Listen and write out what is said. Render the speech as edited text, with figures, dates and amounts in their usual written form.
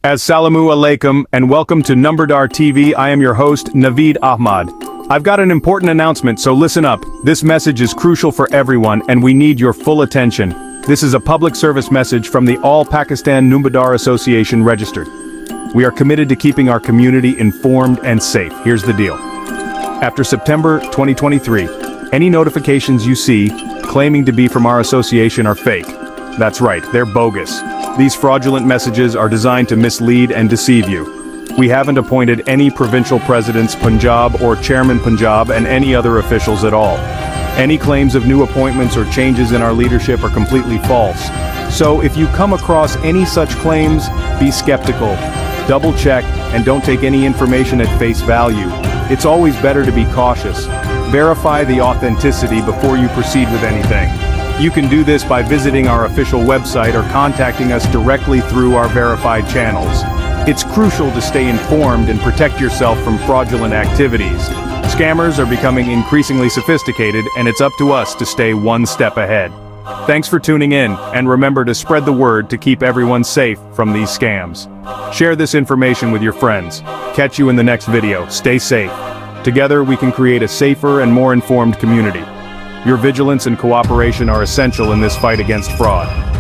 Assalamu alaikum and welcome to Nambardar TV. I am your host, Naveed Ahmad. I've got an important announcement, so listen up. This message is crucial for everyone and we need your full attention. This is a public service message from the All Pakistan Nambardar Association registered. We are committed to keeping our community informed and safe. Here's the deal. After September 2023, any notifications you see claiming to be from our association are fake. That's right, they're bogus. These fraudulent messages are designed to mislead and deceive you. We haven't appointed any provincial presidents Punjab or Chairman Punjab and any other officials at all. Any claims of new appointments or changes in our leadership are completely false. So if you come across any such claims, be skeptical, double check, and don't take any information at face value. It's always better to be cautious. Verify the authenticity before you proceed with anything. You can do this by visiting our official website or contacting us directly through our verified channels. It's crucial to stay informed and protect yourself from fraudulent activities. Scammers are becoming increasingly sophisticated, and it's up to us to stay one step ahead. Thanks for tuning in, and remember to spread the word to keep everyone safe from these scams. Share this information with your friends. Catch you in the next video. Stay safe. Together we can create a safer and more informed community. Your vigilance and cooperation are essential in this fight against fraud.